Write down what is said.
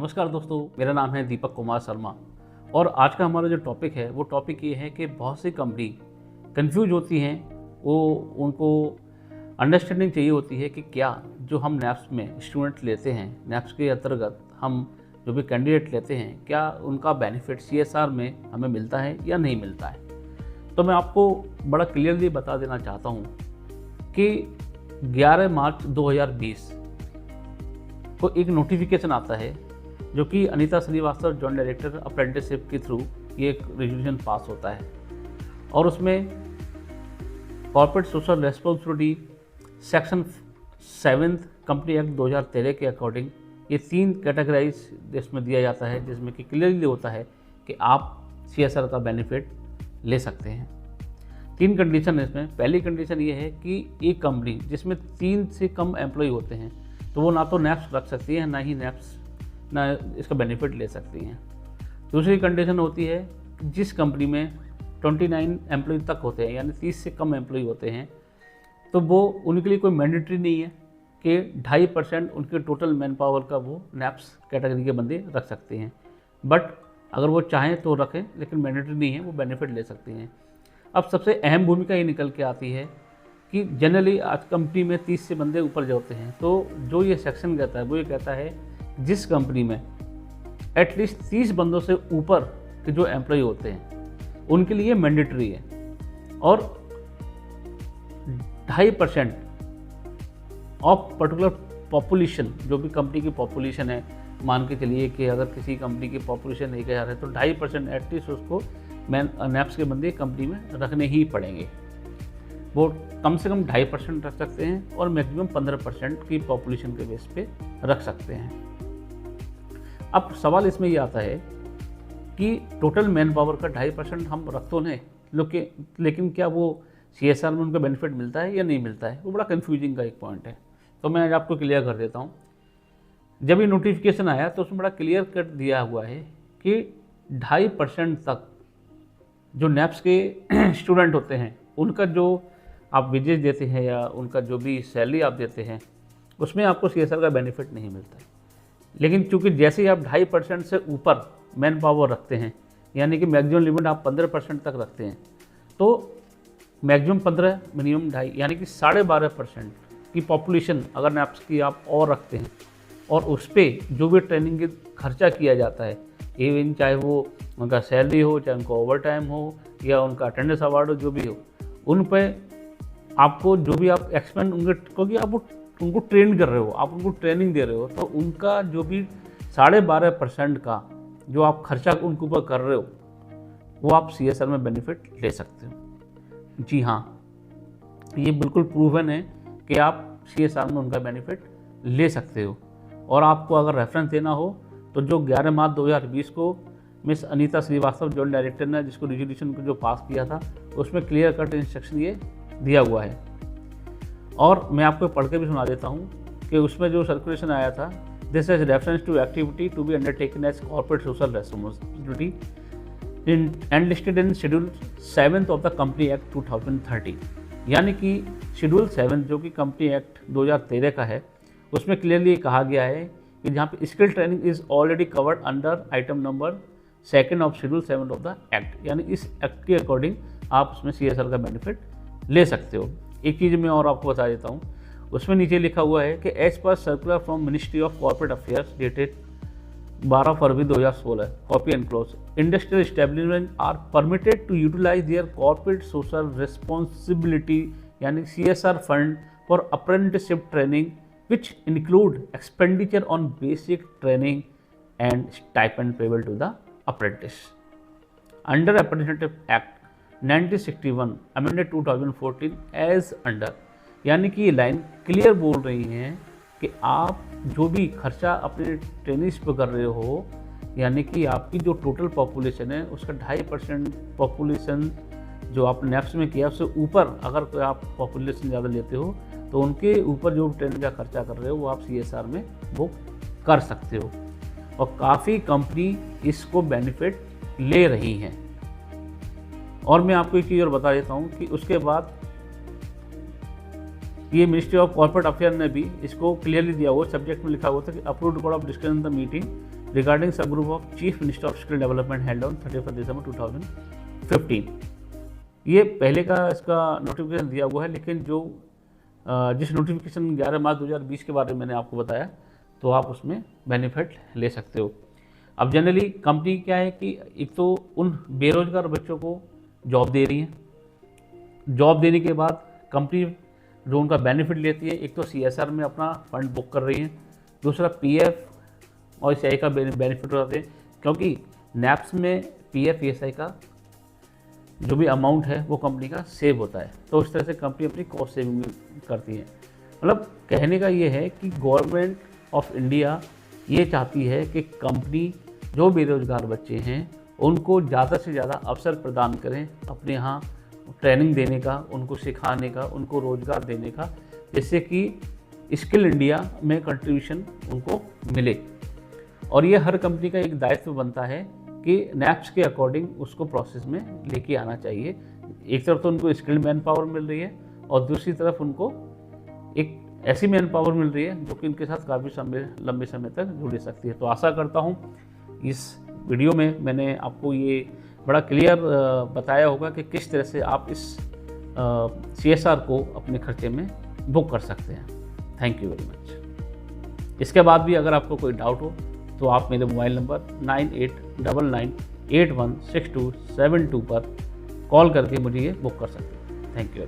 नमस्कार दोस्तों, मेरा नाम है दीपक कुमार शर्मा और आज का हमारा जो टॉपिक है वो टॉपिक ये है कि बहुत सी कंपनी कंफ्यूज होती हैं। वो उनको अंडरस्टैंडिंग चाहिए होती है कि क्या जो हम नैप्स में स्टूडेंट लेते हैं, नैप्स के अंतर्गत हम जो भी कैंडिडेट लेते हैं, क्या उनका बेनिफिट CSR में हमें मिलता है या नहीं मिलता है। तो मैं आपको बड़ा क्लियरली बता देना चाहता हूँ कि 11 मार्च 2020 को एक नोटिफिकेशन आता है जो कि Anita Srivastava joint director apprenticeship के थ्रू ये एक रेजोल्यूशन पास होता है और उसमें corporate social responsibility section 7 company act 2013 के अकॉर्डिंग ये 3 कैटेगराइज इसमें दिया जाता है, जिसमें कि क्लियरली होता है कि आप CSR का बेनिफिट ले सकते हैं। 3 कंडीशन है इसमें। पहली कंडीशन ये है कि एक कंपनी जिसमें 3 से कम एम्प्लॉय होते हैं तो वो ना तो नैप्स रख सकती है, ना ही नैप्स ना इसका बेनिफिट ले सकती हैं। दूसरी कंडीशन होती है कि जिस कंपनी में 29 एम्प्लॉय तक होते हैं, यानी 30 से कम एम्प्लॉय होते हैं, तो वो उनके लिए कोई मैंडेटरी नहीं है कि 2.5% उनके टोटल मैन पावर का वो नैप्स कैटेगरी के बंदे रख सकते हैं। बट अगर वो चाहें तो रखें, लेकिन मैंडेटरी नहीं है, वो बेनिफिट ले सकते हैं। अब सबसे अहम भूमिका ये निकल के आती है कि जनरली आज कंपनी में 30 से बंदे ऊपर जो होते हैं, तो जो ये सेक्शन कहता है वो ये कहता है जिस कंपनी में एटलीस्ट 30 बंदों से ऊपर के जो एम्प्लॉय होते हैं उनके लिए मैंडेटरी है और 2.5% ऑफ पर्टिकुलर पॉपुलेशन, जो भी कंपनी की पॉपुलेशन है, मान के चलिए कि अगर किसी कंपनी की पॉपुलेशन 1000 है तो 2.5% एटलीस्ट उसको नैप्स के बंदे कंपनी में रखने ही पड़ेंगे। वो कम से कम 2.5% रख सकते हैं और मैक्सिमम 15% की पॉपुलेशन के बेस पे रख सकते हैं। अब सवाल इसमें ये आता है कि टोटल मैन पावर का 2.5% हम रख तो नहीं, लेकिन क्या वो CSR में उनका बेनिफिट मिलता है या नहीं मिलता है, वो बड़ा कन्फ्यूजिंग का एक पॉइंट है। तो मैं आज आपको क्लियर कर देता हूँ। जब ये नोटिफिकेशन आया तो उसमें बड़ा क्लियर कट दिया हुआ है कि 2.5% तक जो नैप्स के स्टूडेंट होते हैं उनका जो आप वेजेस देते हैं या उनका जो भी सैलरी आप देते हैं उसमें आपको CSR का बेनिफिट नहीं मिलता है। लेकिन चूंकि जैसे ही आप 2.5% से ऊपर मैन पावर रखते हैं, यानी कि मैक्सिमम लिमिट आप 15% तक रखते हैं, तो मैक्सिमम 15 मिनिमम 2.5 यानी कि 12.5% की पॉपुलेशन अगर नैप्स की आप और रखते हैं और उस पर जो भी ट्रेनिंग के खर्चा किया जाता है, इवन चाहे वो उनका सैलरी हो, चाहे उनका ओवर टाइम हो या उनका अटेंडेंस अवार्ड हो, जो भी हो, उन पर आपको जो भी आप एक्सपेंड उनके, क्योंकि आप उनको ट्रेन कर रहे हो, आप उनको ट्रेनिंग दे रहे हो, तो उनका जो भी 12.5% का जो आप खर्चा उनके ऊपर कर रहे हो वो आप CSR में बेनिफिट ले सकते हो। जी हाँ, ये बिल्कुल प्रूवन है कि आप CSR में उनका बेनिफिट ले सकते हो। और आपको अगर रेफरेंस देना हो तो जो 11 मार्च 2020 को miss Anita Srivastava joint director ने जिसको रेजोल्यूशन को जो पास किया था, उसमें क्लियर कट इंस्ट्रक्शन ये दिया हुआ है। और मैं आपको पढ़ के भी सुना देता हूँ कि उसमें जो सर्कुलेशन आया था, this is reference to activity to be undertaken as corporate social responsibility and listed in schedule 7 of the company act 2030। यानी कि शेड्यूल 7 जो कि कंपनी एक्ट 2013 का है, उसमें क्लियरली कहा गया है कि जहाँ पे skill training is already covered under item number 2 of schedule 7 of the act. यानी इस एक्ट के अकॉर्डिंग आप उसमें CSR का बेनिफिट ले सकते हो। एक चीज़ मैं और आपको बता देता हूँ, उसमें नीचे लिखा हुआ है कि एज पर circular from ministry of corporate affairs dated 12 February 2016, copy and close, industrial establishment are permitted to utilise their corporate social responsibility यानी CSR fund for apprenticeship training which include expenditure on basic training and stipend payable to the apprentice under Apprenticeship Act 1961 amended 2014 as under। यानी कि ये line clear बोल रही है कि आप जो भी खर्चा अपने ट्रेनिंग्स पर कर रहे हो, यानी कि आपकी जो टोटल पॉपुलेशन है उसका 2.5% पॉपुलेशन जो आप नैप्स में किया उससे ऊपर अगर कोई आप पॉपुलेशन ज़्यादा लेते हो तो उनके ऊपर जो ट्रेनिंग का खर्चा कर रहे हो वो आप CSR में वो कर सकते हो। और काफ़ी कंपनी इसको बेनिफिट ले रही हैं। और मैं आपको एक चीज़ और बता देता हूँ कि उसके बाद ये मिनिस्ट्री ऑफ कॉर्पोरेट अफेयर ने भी इसको क्लियरली दिया हुआ, सब्जेक्ट में लिखा हुआ था कि approved code of discussion the meeting regarding sub group of chief minister of skill development held on 31 December 2015। ये पहले का इसका नोटिफिकेशन दिया हुआ है, लेकिन जो जिस नोटिफिकेशन 11 मार्च 2020 के बारे में मैंने आपको बताया, तो आप उसमें बेनिफिट ले सकते हो। अब जनरली कंपनी क्या है कि एक तो उन बेरोजगार बच्चों को जॉब दे रही है, जॉब देने के बाद कंपनी जो उनका बेनिफिट लेती है, एक तो CSR में अपना फंड बुक कर रही है, दूसरा PF और ESI का बेनिफिट उठाते हैं, क्योंकि NAPS में PF ESI का जो भी अमाउंट है वो कंपनी का सेव होता है। तो इस तरह से कंपनी अपनी कॉस्ट सेविंग करती है। मतलब कहने का ये है कि गवर्नमेंट ऑफ इंडिया ये चाहती है कि कंपनी जो बेरोजगार बच्चे हैं उनको ज़्यादा से ज़्यादा अवसर प्रदान करें, अपने यहाँ ट्रेनिंग देने का, उनको सिखाने का, उनको रोज़गार देने का, जिससे कि स्किल इंडिया में कंट्रीब्यूशन उनको मिले। और ये हर कंपनी का एक दायित्व बनता है कि NAPS के अकॉर्डिंग उसको प्रोसेस में लेके आना चाहिए। एक तरफ तो उनको स्किल्ड मैन पावर मिल रही है और दूसरी तरफ उनको एक ऐसी मैन पावर मिल रही है जो कि इनके साथ काफ़ी लंबे समय तक जुड़ सकती है। तो आशा करता हूँ इस वीडियो में मैंने आपको ये बड़ा क्लियर बताया होगा कि किस तरह से आप इस CSR को अपने खर्चे में बुक कर सकते हैं। Thank you very much. इसके बाद भी अगर आपको कोई डाउट हो तो आप मेरे मोबाइल नंबर 9899816272 पर कॉल करके मुझे ये बुक कर सकते हैं। Thank you.